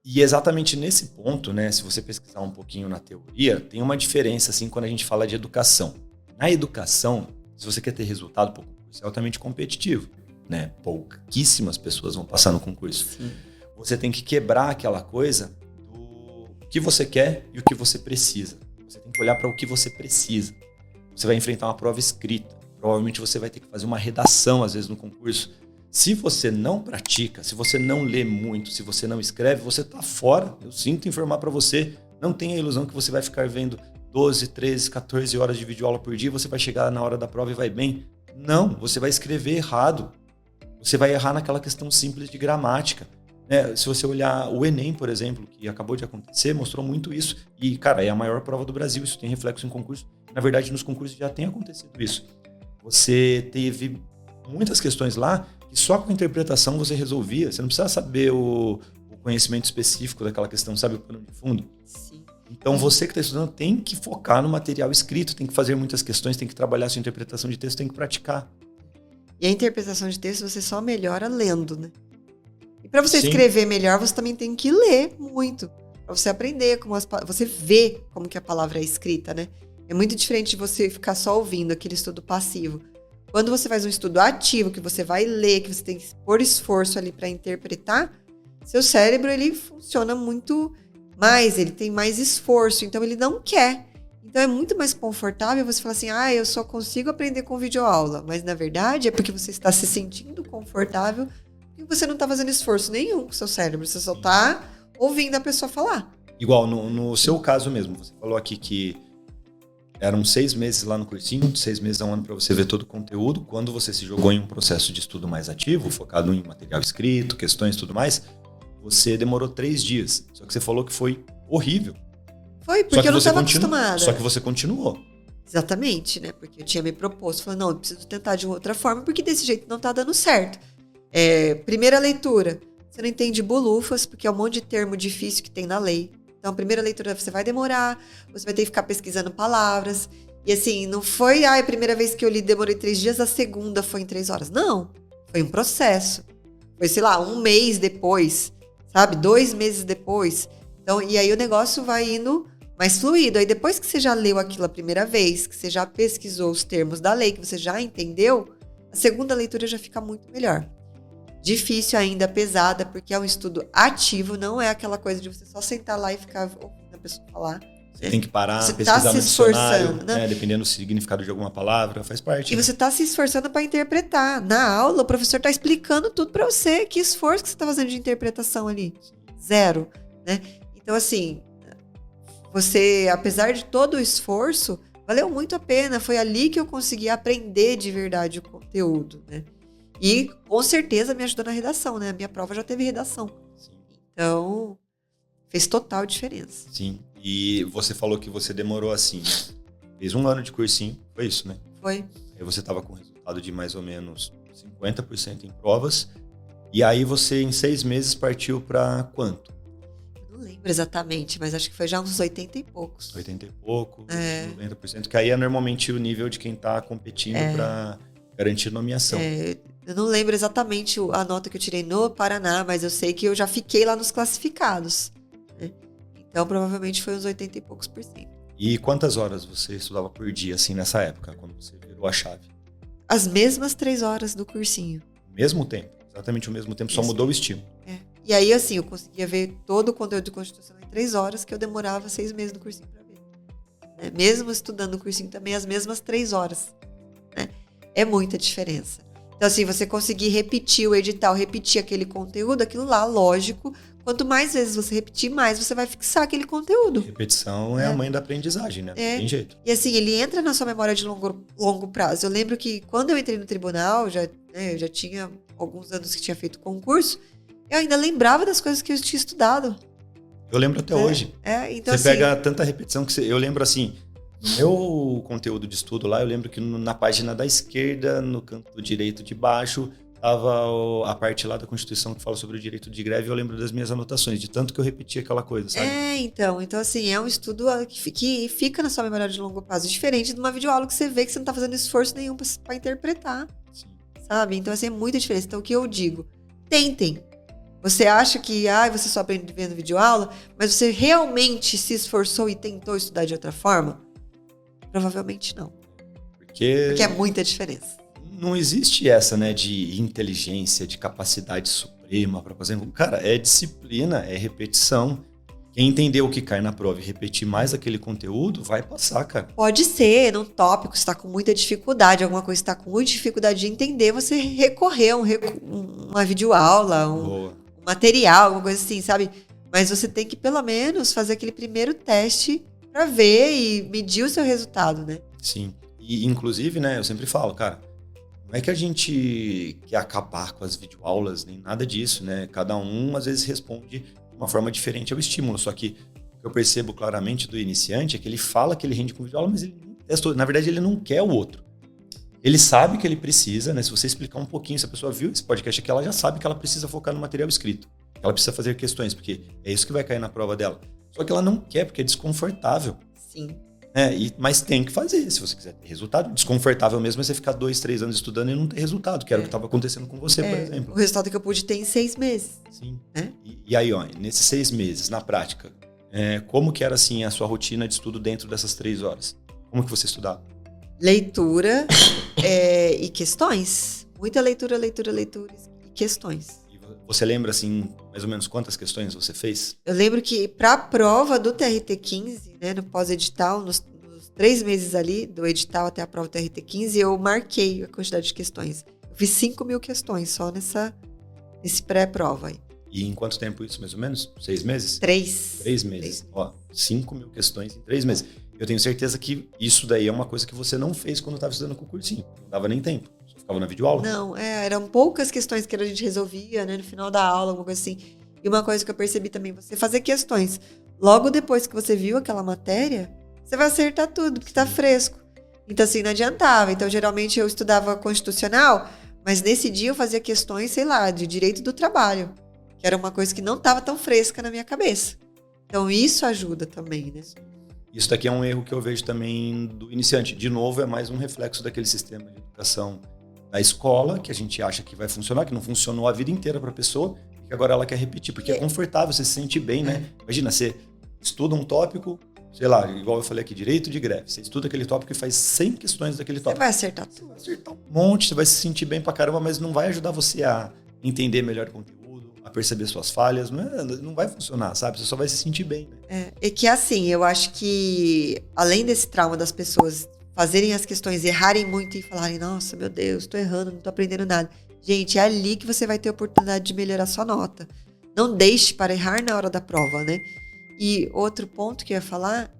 E exatamente nesse ponto, né, se você pesquisar um pouquinho na teoria, tem uma diferença assim quando a gente fala de educação. Na educação, se você quer ter resultado para o concurso, é altamente competitivo, né? Pouquíssimas pessoas vão passar no concurso. Sim. Você tem que quebrar aquela coisa do que você quer e o que você precisa. Você tem que olhar para o que você precisa. Você vai enfrentar uma prova escrita. Provavelmente você vai ter que fazer uma redação, às vezes, no concurso. Se você não pratica, se você não lê muito, se você não escreve, você está fora. Eu sinto informar para você. Não tenha a ilusão que você vai ficar vendo 12, 13, 14 horas de videoaula por dia, você vai chegar na hora da prova e vai bem. Não, você vai escrever errado. Você vai errar naquela questão simples de gramática. Se você olhar o Enem, por exemplo, que acabou de acontecer, mostrou muito isso. E, cara, é a maior prova do Brasil. Isso tem reflexo em concurso. Na verdade, nos concursos já tem acontecido isso. Você teve muitas questões lá que só com interpretação você resolvia. Você não precisa saber o conhecimento específico daquela questão, sabe o pano de fundo? Sim. Então, você que está estudando tem que focar no material escrito, tem que fazer muitas questões, tem que trabalhar sua interpretação de texto, tem que praticar. E a interpretação de texto você só melhora lendo, né? E para você Sim. escrever melhor, você também tem que ler muito. Para você aprender, você ver como que a palavra é escrita, né? É muito diferente de você ficar só ouvindo aquele estudo passivo. Quando você faz um estudo ativo, que você vai ler, que você tem que pôr esforço ali para interpretar, seu cérebro, ele funciona muito mais, ele tem mais esforço, então ele não quer. Então é muito mais confortável você falar assim, eu só consigo aprender com videoaula. Mas na verdade é porque você está se sentindo confortável e você não está fazendo esforço nenhum com o seu cérebro, você só está ouvindo a pessoa falar. Igual, no seu caso mesmo, você falou aqui que eram 6 meses lá no cursinho, 6 meses a um ano para você ver todo o conteúdo. Quando você se jogou em um processo de estudo mais ativo, focado em material escrito, questões e tudo mais, você demorou 3 dias. Só que você falou que foi horrível. Foi, porque eu não estava acostumada. Só que você continuou. Exatamente, né? Porque eu tinha me proposto. Falei, não, eu preciso tentar de outra forma, porque desse jeito não tá dando certo. Primeira leitura. Você não entende bolufas, porque é um monte de termo difícil que tem na lei. Então, a primeira leitura você vai demorar, você vai ter que ficar pesquisando palavras. E assim, não foi, a primeira vez que eu li demorei 3 dias, a segunda foi em 3 horas. Não, foi um processo. Foi, sei lá, 1 mês depois, sabe? 2 meses depois. Então, e aí o negócio vai indo mais fluido. Aí depois que você já leu aquilo a primeira vez, que você já pesquisou os termos da lei, que você já entendeu, a segunda leitura já fica muito melhor. Difícil ainda, pesada, porque é um estudo ativo, não é aquela coisa de você só sentar lá e ficar ouvindo a pessoa falar. Você tem que parar, você pesquisar tá no dicionário, né? Dependendo do significado de alguma palavra, faz parte. E você está se esforçando para interpretar. Na aula, o professor está explicando tudo para você. Que esforço que você está fazendo de interpretação ali? 0, né? Então, assim, você, apesar de todo o esforço, valeu muito a pena. Foi ali que eu consegui aprender de verdade o conteúdo, né? E, com certeza, me ajudou na redação, né? A minha prova já teve redação. Sim. Então, fez total diferença. Sim. E você falou que você demorou assim, né? Fez 1 ano de cursinho, foi isso, né? Foi. Aí você estava com resultado de mais ou menos 50% em provas. E aí você, em 6 meses, partiu para quanto? Não lembro exatamente, mas acho que foi já uns 80 e poucos. 80 e pouco, 90%. Que aí é normalmente o nível de quem está competindo para garantir nomeação. Eu não lembro exatamente a nota que eu tirei no Paraná, mas eu sei que eu já fiquei lá nos classificados, né? Então, provavelmente foi uns 80 e poucos %. E quantas horas você estudava por dia, assim, nessa época, quando você virou a chave? As mesmas 3 horas do cursinho. Mesmo tempo, exatamente o mesmo tempo, só mudou o estímulo. E aí, assim, eu conseguia ver todo o conteúdo de Constituição em 3 horas, que eu demorava 6 meses no cursinho para ver, né? Mesmo estudando no cursinho também, as mesmas 3 horas, né? É muita diferença. Então, assim, você conseguir repetir o edital, repetir aquele conteúdo, aquilo lá, lógico, quanto mais vezes você repetir, mais você vai fixar aquele conteúdo. Repetição é a mãe da aprendizagem, né? Não tem jeito. E assim, ele entra na sua memória de longo prazo. Eu lembro que quando eu entrei no tribunal, eu já tinha alguns anos que tinha feito concurso, eu ainda lembrava das coisas que eu tinha estudado. Eu lembro até hoje. Então, você pega tanta repetição que eu lembro assim, no meu conteúdo de estudo lá, eu lembro que na página da esquerda, no canto direito de baixo, tava a parte lá da Constituição que fala sobre o direito de greve, eu lembro das minhas anotações, de tanto que eu repetia aquela coisa, sabe? Então assim, é um estudo que fica na sua memória de longo prazo, diferente de uma videoaula que você vê que você não tá fazendo esforço nenhum para interpretar. Sim. Sabe? Então, assim, é muita diferença. Então, o que eu digo? Tentem. Você acha que você só aprende vendo videoaula, mas você realmente se esforçou e tentou estudar de outra forma? Provavelmente não. Porque é muita diferença. Não existe essa, né, de inteligência, de capacidade suprema para fazer. Cara, é disciplina, é repetição. Quem entender o que cai na prova e repetir mais aquele conteúdo, vai passar, cara. Pode ser, num tópico, você está com muita dificuldade, alguma coisa está com muita dificuldade de entender, você recorrer a uma videoaula, um material, alguma coisa assim, sabe? Mas você tem que, pelo menos, fazer aquele primeiro teste para ver e medir o seu resultado, né? Sim. E, inclusive, né, eu sempre falo, cara, não é que a gente quer acabar com as videoaulas, nem nada disso, né? Cada um, às vezes, responde de uma forma diferente ao estímulo. Só que o que eu percebo claramente do iniciante é que ele fala que ele rende com videoaula, mas ele não testou. Na verdade, ele não quer o outro. Ele sabe que ele precisa, né? Se você explicar um pouquinho, se a pessoa viu esse podcast aqui, ela já sabe que ela precisa focar no material escrito. Ela precisa fazer questões, porque é isso que vai cair na prova dela. Só que ela não quer, porque é desconfortável. Sim. Mas tem que fazer, se você quiser ter resultado. Desconfortável mesmo é você ficar 2, 3 anos estudando e não ter resultado, que era o que estava acontecendo com você, por exemplo. O resultado que eu pude ter em 6 meses. Sim. E aí, ó, nesses 6 meses, na prática, como que era assim a sua rotina de estudo dentro dessas 3 horas? Como que você estudava? Leitura e questões. Muita leitura e questões. E você lembra, assim, mais ou menos quantas questões você fez? Eu lembro que para a prova do TRT-15, né, no pós-edital, nos 3 meses ali, do edital até a prova do TRT-15, eu marquei a quantidade de questões. Eu fiz 5.000 questões só nesse pré-prova aí. E em quanto tempo isso, mais ou menos? 6 meses? 3. 3 meses. Ó, 5.000 questões em 3 meses. Eu tenho certeza que isso daí é uma coisa que você não fez quando estava estudando com o cursinho. Não dava nem tempo. Você ficava na videoaula. Não, eram poucas questões que a gente resolvia, né, no final da aula, alguma coisa assim. E uma coisa que eu percebi também, você fazer questões. Logo depois que você viu aquela matéria, você vai acertar tudo, porque tá fresco. Então, assim, não adiantava. Então, geralmente, eu estudava constitucional, mas nesse dia eu fazia questões, sei lá, de direito do trabalho, que era uma coisa que não estava tão fresca na minha cabeça. Então, isso ajuda também, né? Isso daqui é um erro que eu vejo também do iniciante. De novo, é mais um reflexo daquele sistema de educação da escola, que a gente acha que vai funcionar, que não funcionou a vida inteira para a pessoa, e que agora ela quer repetir, porque é confortável, você se sente bem, né? Imagina, você estuda um tópico, sei lá, igual eu falei aqui, direito de greve. Você estuda aquele tópico e faz 100 questões daquele tópico. Você vai acertar tudo. Você vai acertar um monte, você vai se sentir bem pra caramba, mas não vai ajudar você a entender melhor o conteúdo, a perceber suas falhas. Não vai funcionar, sabe? Você só vai se sentir bem. Né? É que assim, eu acho que além desse trauma das pessoas fazerem as questões, errarem muito e falarem, nossa, meu Deus, tô errando, não tô aprendendo nada. Gente, é ali que você vai ter a oportunidade de melhorar sua nota. Não deixe para errar na hora da prova, né? E outro ponto que eu ia falar